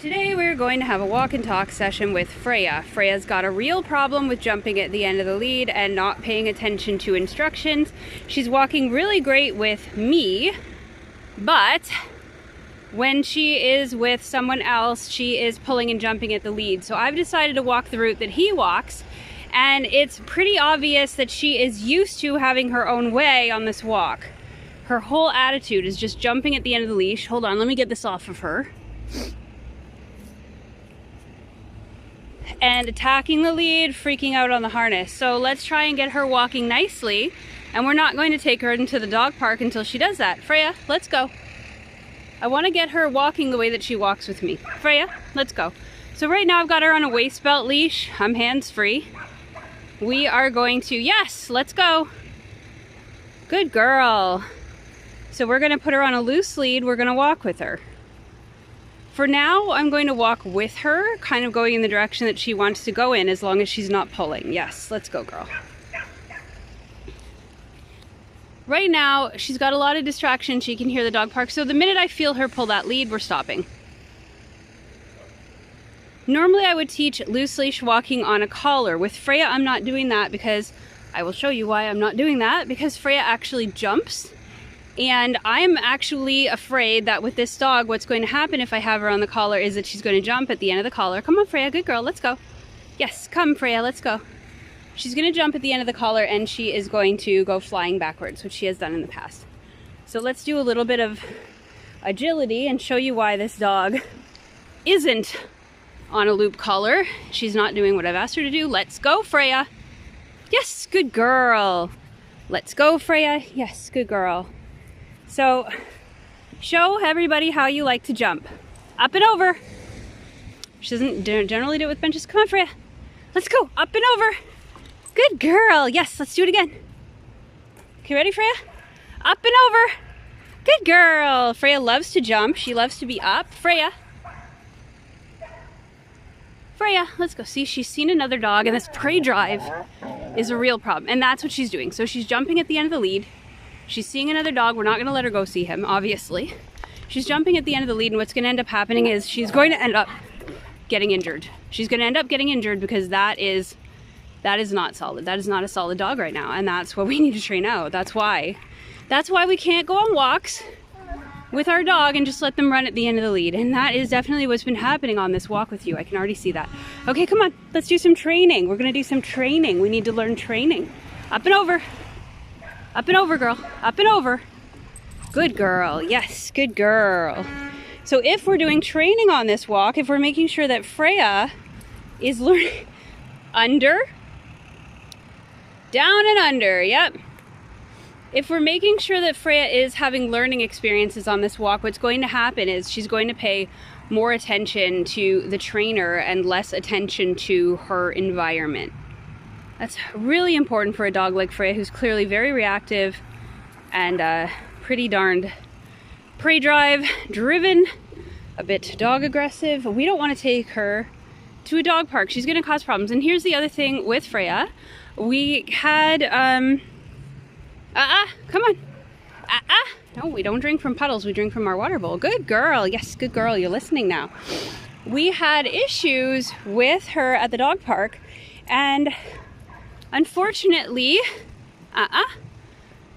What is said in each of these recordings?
Today we're going to have a walk and talk session with Freya. Freya's got a real problem with jumping at the end of the lead and not paying attention to instructions. She's walking really great with me, but when she is with someone else, she is pulling and jumping at the lead. So I've decided to walk the route that he walks, and it's pretty obvious that she is used to having her own way on this walk. Her whole attitude is just jumping at the end of the leash. Hold on, let me get this off of her. And attacking the lead, freaking out on the harness. So let's try and get her walking nicely, and we're not going to take her into the dog park until she does that. Freya, let's go. I want to get her walking the way that she walks with me. Freya, let's go. So right now I've got her on a waist belt leash. I'm hands-free. We are going to, yes, let's go. Good girl. So we're going to put her on a loose lead. We're going to walk with her. For now, I'm going to walk with her, kind of going in the direction that she wants to go in, as long as she's not pulling. Yes, let's go, girl. Right now, she's got a lot of distraction. She can hear the dog park. So the minute I feel her pull that lead, we're stopping. Normally, I would teach loose leash walking on a collar. With Freya, I'm not doing that because I will show you why I'm not doing that, because Freya actually jumps. And I'm actually afraid that with this dog, what's going to happen if I have her on the collar is that she's going to jump at the end of the collar. Come on, Freya, good girl, let's go. Yes, come, Freya, let's go. She's going to jump at the end of the collar, and she is going to go flying backwards, which she has done in the past. So let's do a little bit of agility and show you why this dog isn't on a loop collar. She's not doing what I've asked her to do. Let's go, Freya. Yes, good girl. Let's go, Freya. Yes, good girl. So, show everybody how you like to jump. Up and over. She doesn't generally do it with benches. Come on, Freya. Let's go. Up and over. Good girl. Yes, let's do it again. Okay, ready, Freya? Up and over. Good girl. Freya loves to jump. She loves to be up. Freya. Freya, let's go. See, she's seen another dog, and this prey drive is a real problem. And that's what she's doing. So she's jumping at the end of the lead. She's seeing another dog. We're not going to let her go see him, obviously. She's jumping at the end of the lead, and what's going to end up happening is she's going to end up getting injured. She's going to end up getting injured because that is not solid. That is not a solid dog right now, and that's what we need to train out. That's why we can't go on walks with our dog and just let them run at the end of the lead. And that is definitely what's been happening on this walk with you. I can already see that. Okay, come on. Let's do some training. We're going to do some training. We need to learn training. Up and over. Up and over, girl. Up and over. Good girl. Yes, good girl. So if we're doing training on this walk, if we're making sure that Freya is learning under, down and under, yep. If we're making sure that Freya is having learning experiences on this walk, what's going to happen is she's going to pay more attention to the trainer and less attention to her environment. That's really important for a dog like Freya, who's clearly very reactive and pretty darned prey drive driven, a bit dog aggressive. We don't want to take her to a dog park. She's going to cause problems. And here's the other thing with Freya. We had, come on. No, we don't drink from puddles. We drink from our water bowl. Good girl. Yes, good girl. You're listening now. We had issues with her at the dog park, and unfortunately,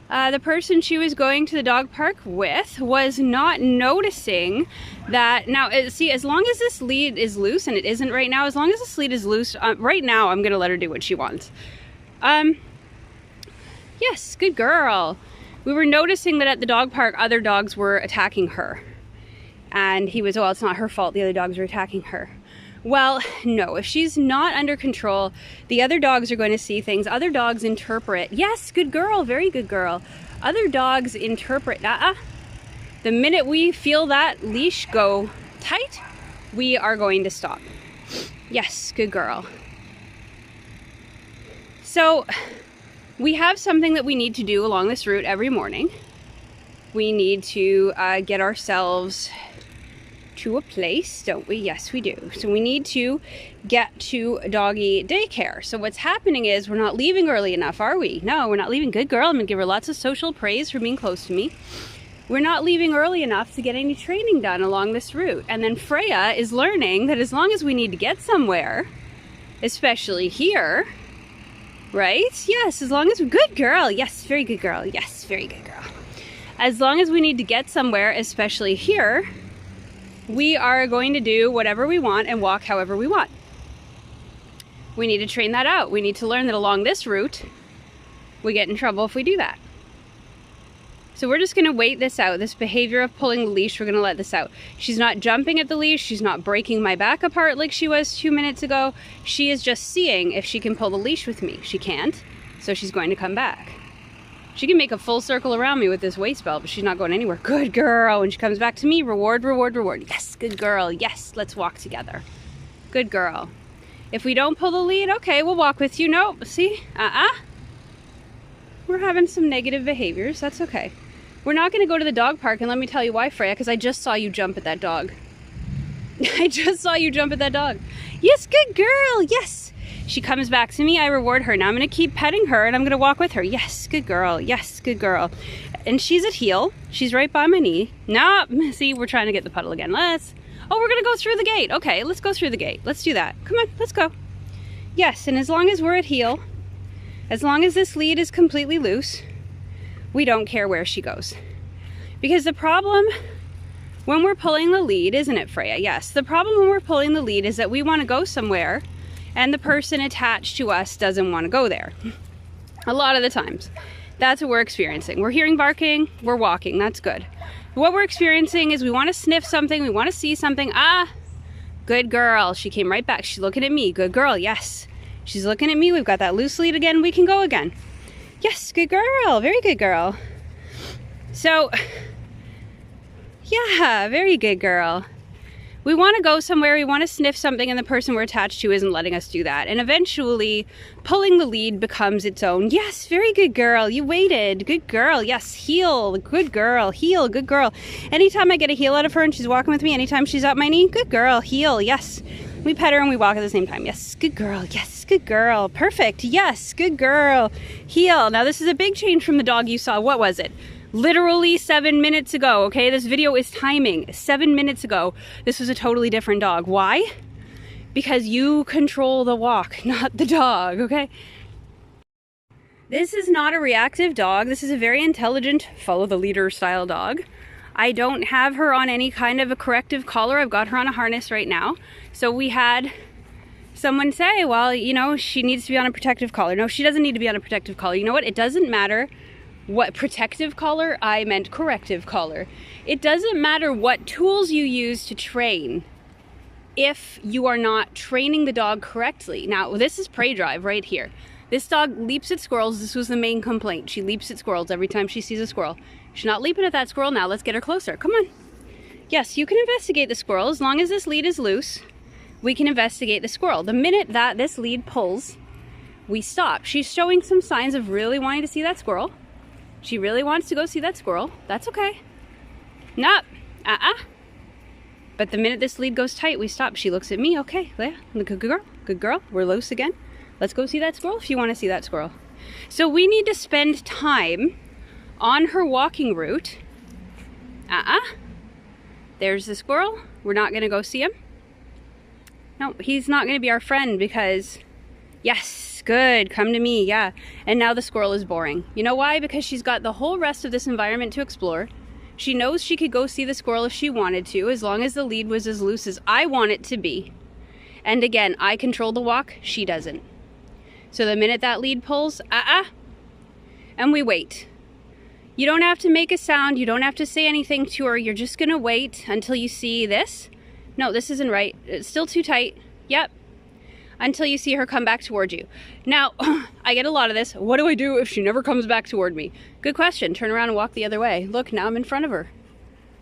the person she was going to the dog park with was not noticing that. Now, see, as long as this lead is loose, and it isn't right now, as long as this lead is loose, right now I'm going to let her do what she wants. Yes, good girl. We were noticing that at the dog park, other dogs were attacking her. And he was, well, it's not her fault, the other dogs were attacking her. Well, no, if she's not under control, the other dogs are going to see things. Other dogs interpret. Yes, good girl, very good girl. Other dogs interpret. The minute we feel that leash go tight, we are going to stop. Yes, good girl. So we have something that we need to do along this route every morning. We need to get ourselves to a place, don't we? Yes, we do. So we need to get to doggy daycare. So what's happening is we're not leaving early enough, are we? No, we're not leaving. Good girl. I'm gonna give her lots of social praise for being close to me. We're not leaving early enough to get any training done along this route. And then Freya is learning that as long as we need to get somewhere, especially here, right? Yes, as long as we're good girl. Yes, very good girl. Yes, very good girl. As long as we need to get somewhere, especially here, we are going to do whatever we want and walk however we want. We need to train that out. We need to learn that along this route, we get in trouble if we do that. So we're just gonna wait this out. This behavior of pulling the leash, we're gonna let this out. She's not jumping at the leash. She's not breaking my back apart like she was 2 minutes ago. She is just seeing if she can pull the leash with me. She can't, so she's going to come back. She can make a full circle around me with this waist belt, but she's not going anywhere. Good girl. When she comes back to me, reward, reward, reward. Yes, good girl. Yes, let's walk together. Good girl. If we don't pull the lead, okay, we'll walk with you. Nope, see? We're having some negative behaviors. That's okay. We're not going to go to the dog park, and let me tell you why, Freya, because I just saw you jump at that dog. I just saw you jump at that dog. Yes, good girl. Yes. She comes back to me. I reward her. Now I'm going to keep petting her, and I'm going to walk with her. Yes, good girl. Yes, good girl. And she's at heel. She's right by my knee. No, see, we're trying to get the puddle again. Oh, we're going to go through the gate. Okay, let's go through the gate. Let's do that. Come on, let's go. Yes, and as long as we're at heel, as long as this lead is completely loose, we don't care where she goes. Because the problem when we're pulling the lead, isn't it, Freya? Yes, the problem when we're pulling the lead is that we want to go somewhere and the person attached to us doesn't want to go there. A lot of the times. That's what we're experiencing. We're hearing barking, we're walking, that's good. What we're experiencing is we want to sniff something, we want to see something. Good girl. She came right back. She's looking at me. Good girl, yes. She's looking at me. We've got that loose lead again. We can go again. Yes, good girl. Very good girl. So, yeah, very good girl. We want to go somewhere, we want to sniff something, and the person we're attached to isn't letting us do that. And eventually, pulling the lead becomes its own. Yes, very good girl. You waited. Good girl. Yes, heel. Good girl. Heel. Good girl. Anytime I get a heel out of her and she's walking with me, anytime she's up my knee, good girl. Heel. Yes. We pet her and we walk at the same time. Yes, good girl. Yes, good girl. Perfect. Yes, good girl. Heel. Now this is a big change from the dog you saw. What was it? Literally 7 minutes ago, okay? This video is timing. 7 minutes ago, this was a totally different dog. Why? Because you control the walk, not the dog, okay? This is not a reactive dog. This is a very intelligent, follow the leader style dog. I don't have her on any kind of a corrective collar. I've got her on a harness right now. So we had someone say, well, you know, she needs to be on a protective collar. No, she doesn't need to be on a protective collar. You know what? It doesn't matter what protective collar, I meant corrective collar. It doesn't matter what tools you use to train if you are not training the dog correctly. Now, this is prey drive right here. This dog leaps at squirrels. This was the main complaint. She leaps at squirrels every time she sees a squirrel. She's not leaping at that squirrel now. Let's get her closer. Come on. Yes, you can investigate the squirrel. As long as this lead is loose, we can investigate the squirrel. The minute that this lead pulls, we stop. She's showing some signs of really wanting to see that squirrel. She really wants to go see that squirrel. That's okay. Nope. But the minute this lead goes tight, we stop. She looks at me. Okay, yeah, good girl. Good girl. We're loose again. Let's go see that squirrel if you want to see that squirrel. So we need to spend time on her walking route. There's the squirrel. We're not going to go see him. No, he's not going to be our friend because, yes, good, come to me, yeah. And now the squirrel is boring. You know why? Because she's got the whole rest of this environment to explore. She knows she could go see the squirrel if she wanted to, as long as the lead was as loose as I want it to be. And again, I control the walk, she doesn't. So the minute that lead pulls, and we wait. You don't have to make a sound, you don't have to say anything to her, you're just gonna wait until you see this. No, this isn't right, it's still too tight, yep. Until you see her come back toward you. Now, I get a lot of this, what do I do if she never comes back toward me? Good question, turn around and walk the other way. Look, now I'm in front of her.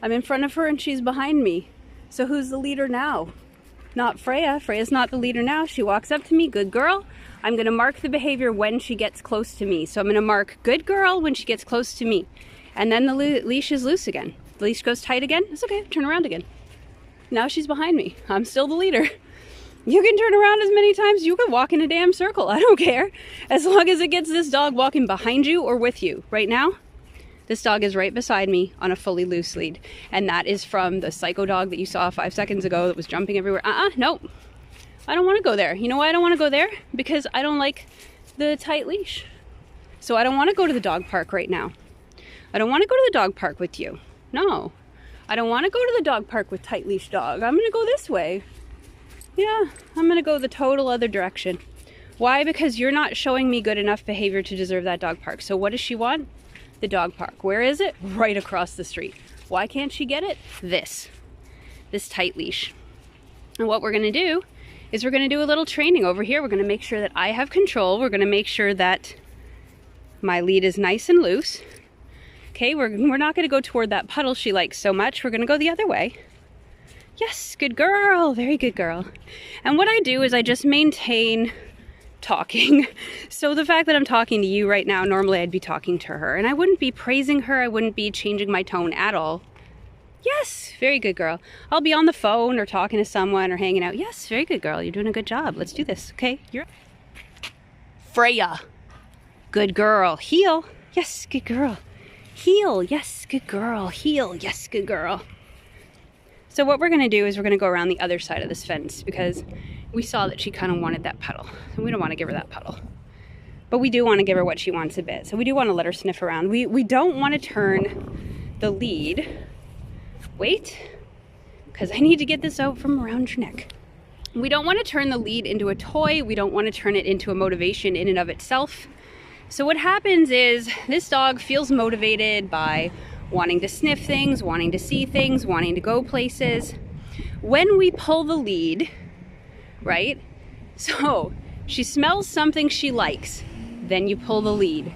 I'm in front of her and she's behind me. So who's the leader now? Not Freya. Freya's not the leader now. She walks up to me, good girl. I'm going to mark the behavior when she gets close to me. So I'm going to mark good girl when she gets close to me. And then the leash is loose again. The leash goes tight again. It's okay, turn around again. Now she's behind me. I'm still the leader. You can turn around as many times. You can walk in a damn circle. I don't care. As long as it gets this dog walking behind you or with you. Right now, This dog is right beside me on a fully loose lead. And that is from the psycho dog that you saw 5 seconds ago that was jumping everywhere. Nope. I don't want to go there. You know why I don't want to go there? Because I don't like the tight leash. So I don't want to go to the dog park right now. I don't want to go to the dog park with you. No. I don't want to go to the dog park with tight leash dog. I'm going to go this way. Yeah, I'm going to go the total other direction. Why? Because you're not showing me good enough behavior to deserve that dog park. So what does she want? The dog park. Where is it? Right across the street. Why can't she get it? This tight leash. And what we're going to do is we're going to do a little training over here. We're going to make sure that I have control. We're going to make sure that my lead is nice and loose. Okay, we're not going to go toward that puddle she likes so much. We're going to go the other way. Yes, good girl. Very good girl. And what I do is I just maintain talking. So the fact that I'm talking to you right now, normally I'd be talking to her. And I wouldn't be praising her. I wouldn't be changing my tone at all. Yes, very good girl. I'll be on the phone or talking to someone or hanging out. Yes, very good girl. You're doing a good job. Let's do this. Okay, you're Freya. Good girl. Heel. Yes, good girl. Heel. Yes, good girl. Heel. Yes, good girl. So what we're going to do is we're going to go around the other side of this fence because we saw that she kind of wanted that puddle. And we don't want to give her that puddle. But we do want to give her what she wants a bit. So we do want to let her sniff around. We don't want to turn the lead. Wait, because I need to get this out from around your neck. We don't want to turn the lead into a toy. We don't want to turn it into a motivation in and of itself. So what happens is this dog feels motivated by wanting to sniff things, wanting to see things, wanting to go places. When we pull the lead, right? So she smells something she likes, then you pull the lead,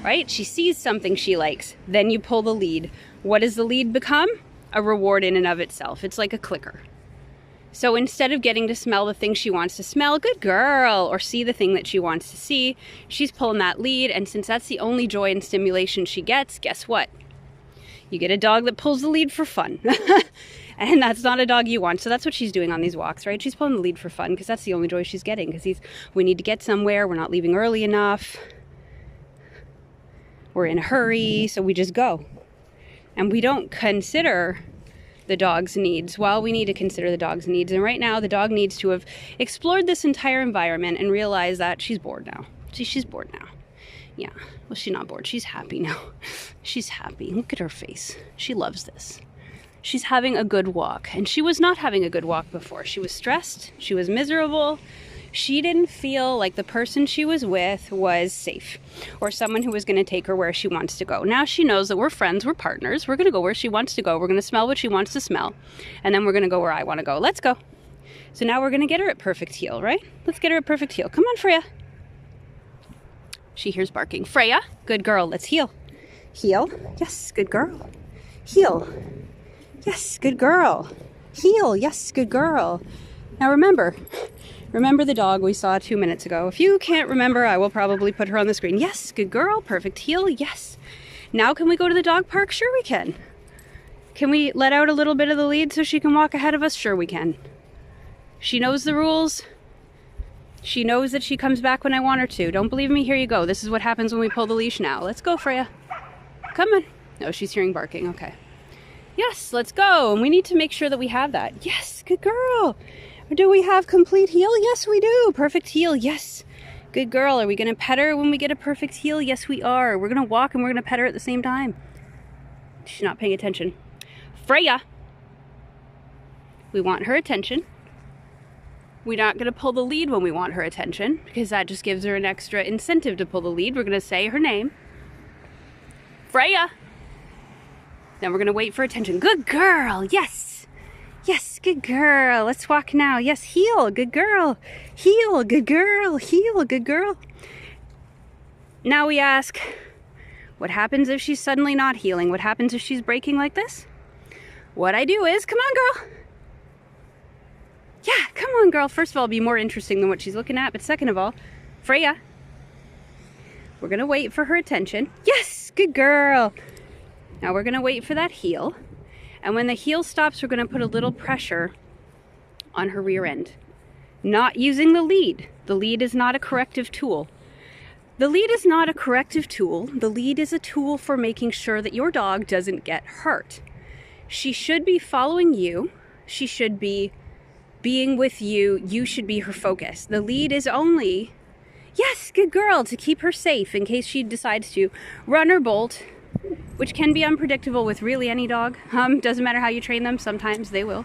right? She sees something she likes, then you pull the lead. What does the lead become? A reward in and of itself. It's like a clicker. So instead of getting to smell the thing she wants to smell, good girl, or see the thing that she wants to see, she's pulling that lead. And since that's the only joy and stimulation she gets, guess what? You get a dog that pulls the lead for fun. And that's not a dog you want. So that's what she's doing on these walks, right? She's pulling the lead for fun because that's the only joy she's getting. Because we need to get somewhere. We're not leaving early enough. We're in a hurry. So we just go. And we don't consider the dog's needs. Well, we need to consider the dog's needs. And right now, the dog needs to have explored this entire environment and realize that she's bored now. See, she's bored now. Yeah. Well, she's not bored. She's happy now. She's happy. Look at her face. She loves this. She's having a good walk. And she was not having a good walk before. She was stressed. She was miserable. She didn't feel like the person she was with was safe or someone who was going to take her where she wants to go. Now she knows that we're friends, we're partners. We're going to go where she wants to go. We're going to smell what she wants to smell. And then we're going to go where I want to go. Let's go. So now we're going to get her at perfect heel, right? Let's get her at perfect heel. Come on, Freya. She hears barking. Freya, good girl. Let's heel. Heel. Yes, good girl. Heel. Yes, good girl. Heel. Yes, good girl. Now remember the dog we saw 2 minutes ago. If you can't remember, I will probably put her on the screen. Yes, good girl, perfect heel, yes. Now can we go to the dog park? Sure we can. Can we let out a little bit of the lead so she can walk ahead of us? Sure we can. She knows the rules. She knows that she comes back when I want her to. Don't believe me? Here you go. This is what happens when we pull the leash now. Let's go, Freya. Come on. No, she's hearing barking. Okay. Yes, let's go. And we need to make sure that we have that. Yes, good girl. Do we have complete heel? Yes, we do. Perfect heel. Yes. Good girl. Are we going to pet her when we get a perfect heel? Yes, we are. We're going to walk and we're going to pet her at the same time. She's not paying attention. Freya. We want her attention. We're not going to pull the lead when we want her attention because that just gives her an extra incentive to pull the lead. We're going to say her name. Freya. Then we're going to wait for attention. Good girl. Yes. Yes, good girl. Let's walk now. Yes, heel. Good girl. Heel. Good girl. Heel. Good girl. Now we ask, what happens if she's suddenly not healing? What happens if she's breaking like this? What I do is, come on, girl. Yeah, come on, girl. First of all, be more interesting than what she's looking at. But second of all, Freya, we're going to wait for her attention. Yes, good girl. Now we're going to wait for that heel. And when the heel stops, we're going to put a little pressure on her rear end. Not using the lead. The lead is not a corrective tool. The lead is not a corrective tool. The lead is a tool for making sure that your dog doesn't get hurt. She should be following you. She should be being with you. You should be her focus. The lead is only, yes, good girl, to keep her safe in case she decides to run or bolt, which can be unpredictable with really any dog. Doesn't matter how you train them, sometimes they will.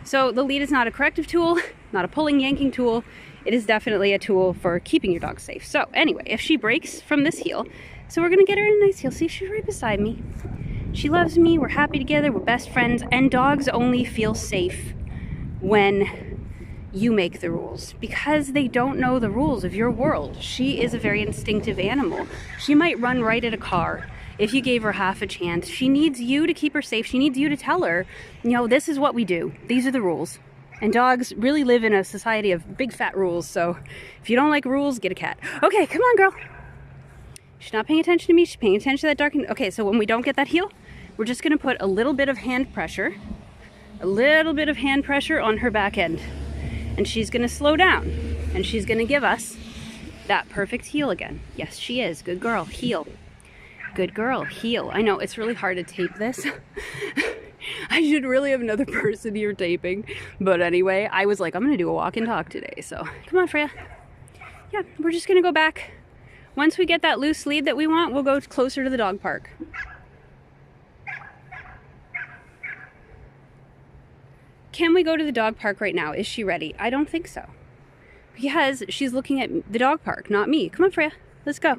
So the lead is not a corrective tool, not a pulling, yanking tool. It is definitely a tool for keeping your dog safe. So anyway, if she breaks from this heel, so we're gonna get her in a nice heel. See, she's right beside me. She loves me, we're happy together, we're best friends, and dogs only feel safe when you make the rules because they don't know the rules of your world. She is a very instinctive animal. She might run right at a car if you gave her half a chance. She needs you to keep her safe. She needs you to tell her, you know, this is what we do. These are the rules. And dogs really live in a society of big fat rules, so if you don't like rules, get a cat. Okay, come on, girl. She's not paying attention to me, she's paying attention to that dark. Okay, so when we don't get that heel, we're just gonna put a little bit of hand pressure, on her back end. And she's gonna slow down, and she's gonna give us that perfect heel again. Yes, she is. Good girl, heel. Good girl, heel. I know, it's really hard to tape this. I should really have another person here taping. But anyway, I was like, I'm gonna do a walk and talk today. So come on, Freya. Yeah, we're just gonna go back. Once we get that loose lead that we want, we'll go closer to the dog park. Can we go to the dog park right now? Is she ready? I don't think so. Because she's looking at the dog park, not me. Come on, Freya, let's go.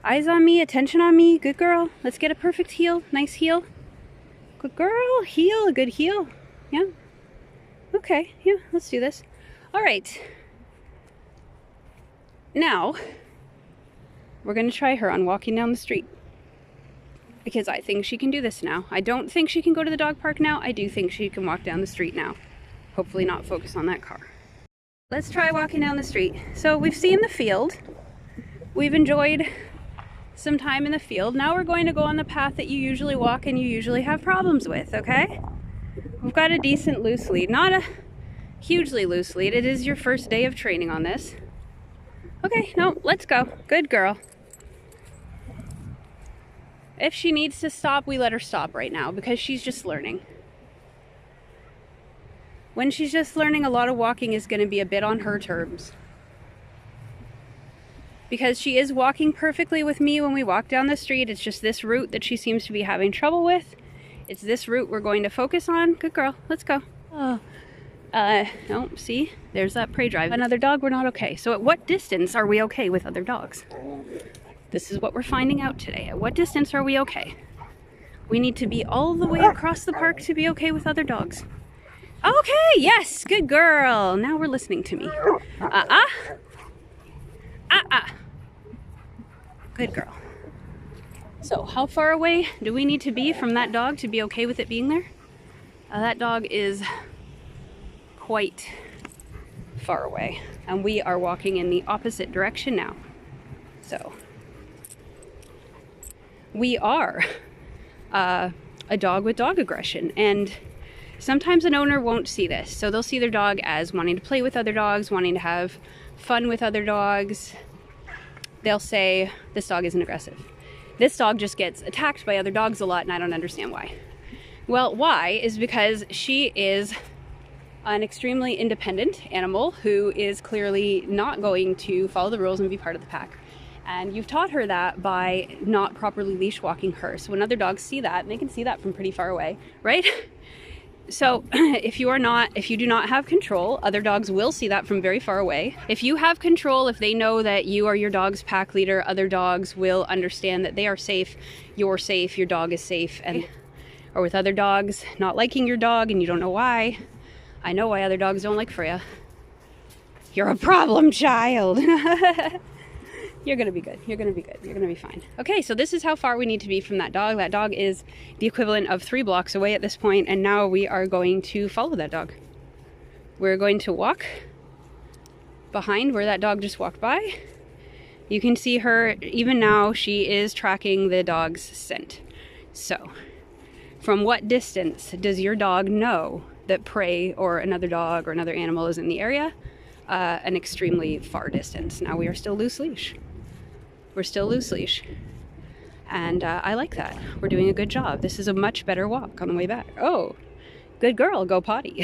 Eyes on me, attention on me, good girl. Let's get a perfect heel, nice heel. Good girl, heel, a good heel. Yeah. Okay, yeah, let's do this. All right. Now, we're gonna try her on walking down the street. Because I think she can do this now. I don't think she can go to the dog park now. I do think she can walk down the street now. Hopefully not focus on that car. Let's try walking down the street. So we've seen the field. We've enjoyed some time in the field. Now we're going to go on the path that you usually walk and you usually have problems with, okay? We've got a decent loose lead, not a hugely loose lead. It is your first day of training on this. Okay, no, let's go. Good girl. If she needs to stop, we let her stop right now because she's just learning. When she's just learning, a lot of walking is going to be a bit on her terms. Because she is walking perfectly with me when we walk down the street. It's just this route that she seems to be having trouble with. It's this route we're going to focus on. Good girl, let's go. Oh, no, see, there's that prey drive. Another dog, we're not okay. So at what distance are we okay with other dogs? This is what we're finding out today. At what distance are we okay? We need to be all the way across the park to be okay with other dogs. Okay, yes, good girl. Now we're listening to me. Good girl. So how far away do we need to be from that dog to be okay with it being there? That dog is quite far away, and we are walking in the opposite direction now. So we are a dog with dog aggression, and sometimes an owner won't see this. So they'll see their dog as wanting to play with other dogs, wanting to have fun with other dogs. They'll say, this dog isn't aggressive. This dog just gets attacked by other dogs a lot, and I don't understand why. Well, why is because she is an extremely independent animal who is clearly not going to follow the rules and be part of the pack. And you've taught her that by not properly leash walking her. So when other dogs see that, and they can see that from pretty far away, right? So if you do not have control, other dogs will see that from very far away. If you have control, if they know that you are your dog's pack leader, other dogs will understand that they are safe, you're safe, your dog is safe. And or with other dogs not liking your dog and you don't know why. I know why other dogs don't like Freya. You're a problem child. You're gonna be good. You're gonna be good. You're gonna be fine. Okay, so this is how far we need to be from that dog. That dog is the equivalent of 3 blocks away at this point, and now we are going to follow that dog. We're going to walk behind where that dog just walked by. You can see her, even now, she is tracking the dog's scent. So, from what distance does your dog know that prey or another dog or another animal is in the area? an extremely far distance. Now we are still loose leash. We're still loose leash. And I like that. We're doing a good job. This is a much better walk on the way back. Oh, good girl, go potty.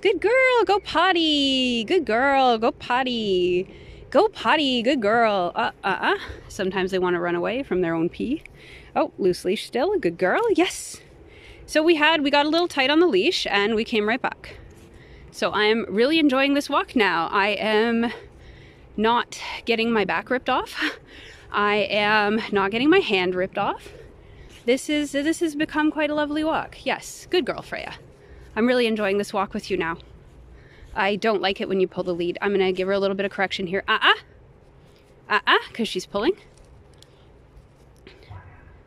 Good girl, go potty. Good girl, go potty. Go potty, good girl. Sometimes they want to run away from their own pee. Oh, loose leash still, good girl, yes. So we got a little tight on the leash and we came right back. So I'm really enjoying this walk now. I am not getting my back ripped off. I am not getting my hand ripped off. This has become quite a lovely walk. Yes, good girl, Freya. I'm really enjoying this walk with you now. I don't like it when you pull the lead. I'm gonna give her a little bit of correction here. Because she's pulling.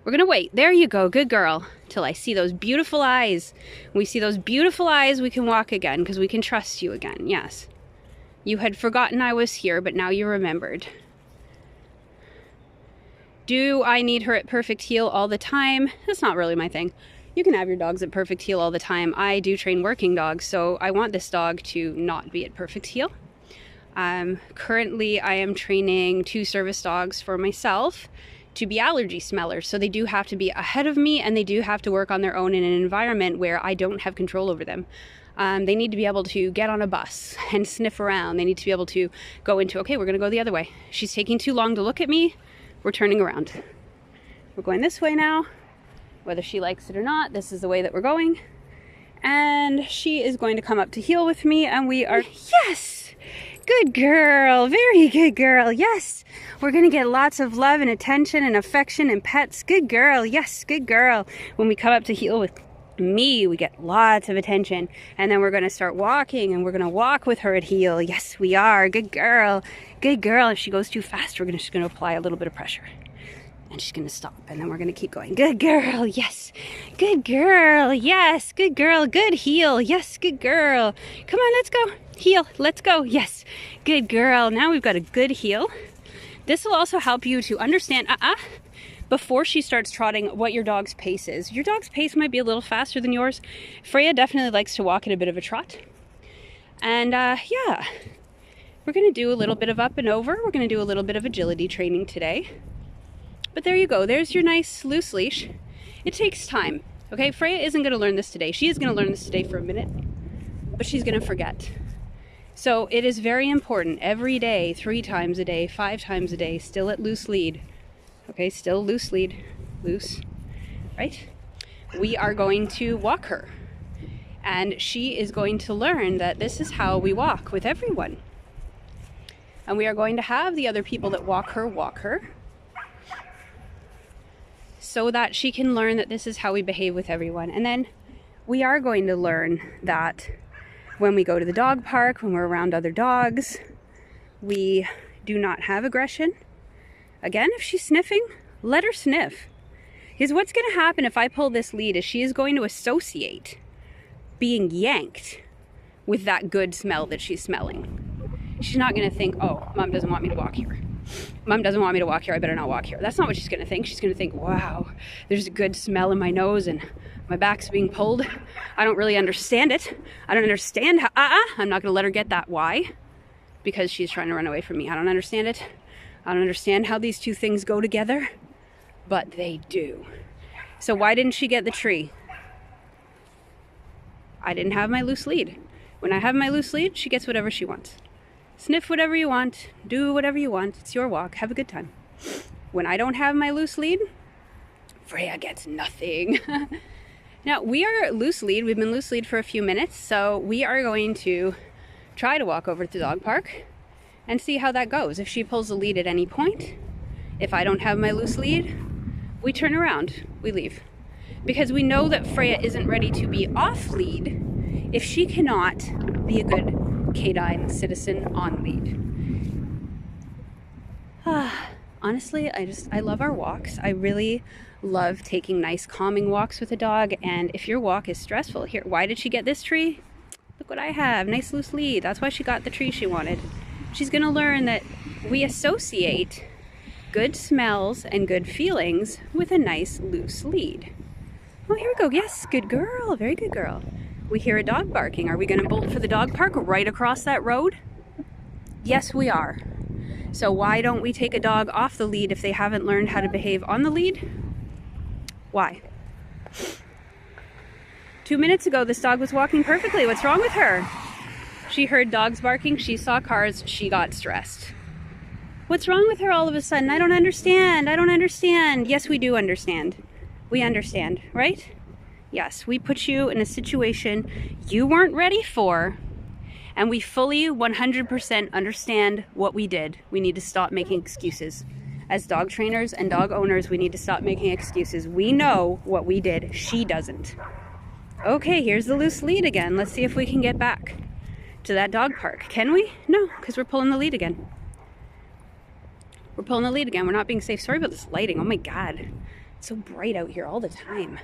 We're gonna wait. There you go, good girl. Till I see those beautiful eyes. When we see those beautiful eyes, we can walk again because we can trust you again, yes. You had forgotten I was here, but now you remembered. Do I need her at perfect heel all the time? That's not really my thing. You can have your dogs at perfect heel all the time. I do train working dogs, so I want this dog to not be at perfect heel. Currently, I am training 2 service dogs for myself to be allergy smellers. So they do have to be ahead of me and they do have to work on their own in an environment where I don't have control over them. They need to be able to get on a bus and sniff around. They need to be able to go into, okay, we're gonna go the other way. She's taking too long to look at me. We're turning around. We're going this way now. Whether she likes it or not, this is the way that we're going. And she is going to come up to heel with me and we are, yes, good girl, very good girl, yes. We're gonna get lots of love and attention and affection and pets. Good girl, yes, good girl. When we come up to heel with me, we get lots of attention. And then we're gonna start walking and we're gonna walk with her at heel. Yes, we are, good girl, good girl. If she goes too fast, we're just gonna apply a little bit of pressure. And she's gonna stop and then we're gonna keep going. Good girl, yes. Good girl, yes. Good girl, good heel. Yes, good girl. Come on, let's go. Heel, let's go. Yes, good girl. Now we've got a good heel. This will also help you to understand, before she starts trotting, what your dog's pace is. Your dog's pace might be a little faster than yours. Freya definitely likes to walk at a bit of a trot. And yeah, we're gonna do a little bit of up and over. We're gonna do a little bit of agility training today. But there you go, there's your nice loose leash. It takes time, okay? Freya isn't gonna learn this today. She is gonna learn this today for a minute, but she's gonna forget. So it is very important every day, 3 times a day, 5 times a day, still at loose lead. Okay, still loose lead, loose, right? We are going to walk her. And she is going to learn that this is how we walk with everyone. And we are going to have the other people that walk her, so that she can learn that this is how we behave with everyone. And then we are going to learn that when we go to the dog park, when we're around other dogs, we do not have aggression. Again, if she's sniffing, let her sniff. Because what's going to happen if I pull this lead is she is going to associate being yanked with that good smell that she's smelling. She's not going to think, oh, Mom doesn't want me to walk here. Mom doesn't want me to walk here, I better not walk here. That's not what she's going to think. She's going to think, wow, there's a good smell in my nose and my back's being pulled. I don't really understand it. I don't understand how, I'm not going to let her get that. Why? Because she's trying to run away from me. I don't understand it. I don't understand how these two things go together, but they do. So why didn't she get the tree? I didn't have my loose lead. When I have my loose lead, she gets whatever she wants. Sniff whatever you want, do whatever you want, it's your walk, have a good time. When I don't have my loose lead, Freya gets nothing. Now, we are loose lead, we've been loose lead for a few minutes, so we are going to try to walk over to the dog park and see how that goes. If she pulls the lead at any point, if I don't have my loose lead, we turn around, we leave. Because we know that Freya isn't ready to be off lead if she cannot be a good canine citizen on lead. Honestly, I love our walks. I really love taking nice calming walks with a dog, and if your walk is stressful, here, why did she get this tree? Look what I have, nice loose lead. That's why she got the tree she wanted. She's gonna learn that we associate good smells and good feelings with a nice loose lead. Oh, here we go. Yes, good girl, very good girl. We hear a dog barking. Are we going to bolt for the dog park right across that road? Yes, we are. So why don't we take a dog off the lead if they haven't learned how to behave on the lead? Why? 2 minutes ago, this dog was walking perfectly. What's wrong with her? She heard dogs barking, she saw cars, she got stressed. What's wrong with her all of a sudden? I don't understand. I don't understand. Yes, we do understand. We understand, right? Yes, we put you in a situation you weren't ready for, and we fully 100% understand what we did. We need to stop making excuses. As dog trainers and dog owners, we need to stop making excuses. We know what we did. She doesn't. Okay, here's the loose lead again. Let's see if we can get back to that dog park. Can we? No, because we're pulling the lead again. We're pulling the lead again. We're not being safe. Sorry about this lighting. Oh my God. It's so bright out here all the time.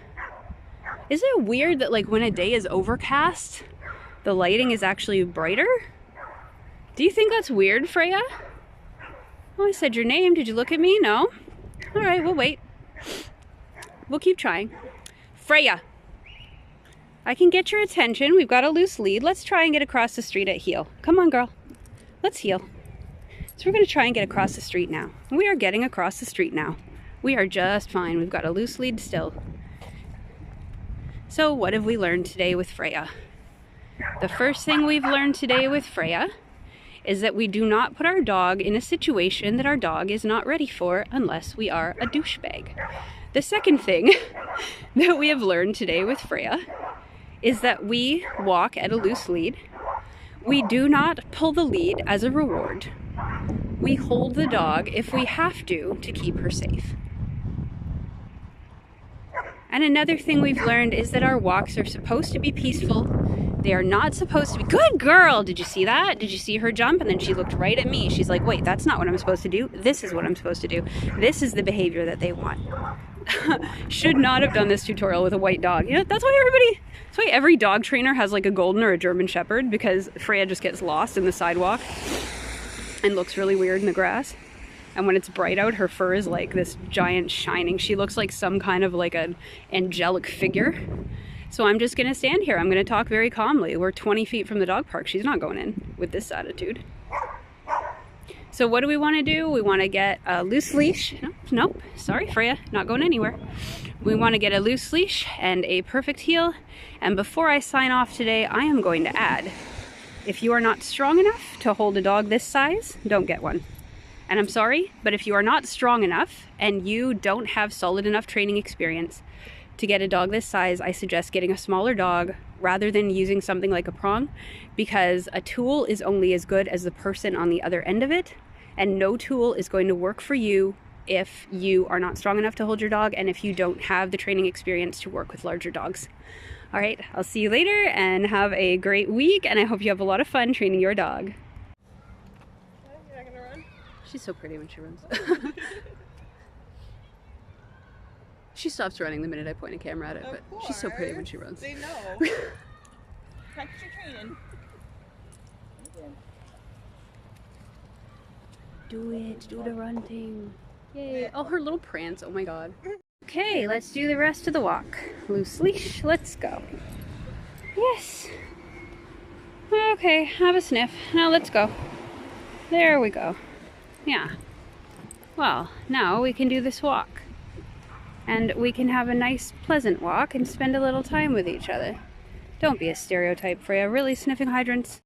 Isn't it weird that like when a day is overcast, the lighting is actually brighter? Do you think that's weird, Freya? Oh, I said your name. Did you look at me? No? All right, we'll wait. We'll keep trying. Freya. I can get your attention. We've got a loose lead. Let's try and get across the street at heel. Come on, girl. Let's heel. So we're going to try and get across the street now. We are getting across the street now. We are just fine. We've got a loose lead still. So what have we learned today with Freya? The first thing we've learned today with Freya is that we do not put our dog in a situation that our dog is not ready for unless we are a douchebag. The second thing that we have learned today with Freya is that we walk at a loose lead. We do not pull the lead as a reward. We hold the dog if we have to keep her safe. And another thing we've learned is that our walks are supposed to be peaceful. They are not supposed to be... Good girl! Did you see that? Did you see her jump? And then she looked right at me. She's like, wait, that's not what I'm supposed to do. This is what I'm supposed to do. This is the behavior that they want. Should not have done this tutorial with a white dog. You know, that's why every dog trainer has like a golden or a German shepherd, because Freya just gets lost in the sidewalk and looks really weird in the grass. And when it's bright out, her fur is like this giant shining. She looks like some kind of like an angelic figure. So I'm just gonna stand here. I'm gonna talk very calmly. We're 20 feet from the dog park. She's not going in with this attitude. So what do we want to do? We want to get a loose leash. Nope, sorry Freya, not going anywhere. We want to get a loose leash and a perfect heel. And before I sign off today, I am going to add, if you are not strong enough to hold a dog this size, don't get one. And I'm sorry, but if you are not strong enough and you don't have solid enough training experience to get a dog this size, I suggest getting a smaller dog rather than using something like a prong, because a tool is only as good as the person on the other end of it, and no tool is going to work for you if you are not strong enough to hold your dog and if you don't have the training experience to work with larger dogs. All right, I'll see you later and have a great week, and I hope you have a lot of fun training your dog. You're not gonna run? She's so pretty when she runs. She stops running the minute I point a camera at it, but she's so pretty when she runs. They know. Practice your training. Do it, do the run thing. Yay. Oh, her little prance, oh my God. Okay, let's do the rest of the walk. Loose leash, let's go. Yes. Okay, have a sniff. Now let's go. There we go. Yeah. Well, now we can do this walk. And we can have a nice, pleasant walk and spend a little time with each other. Don't be a stereotype, Freya. Really sniffing hydrants?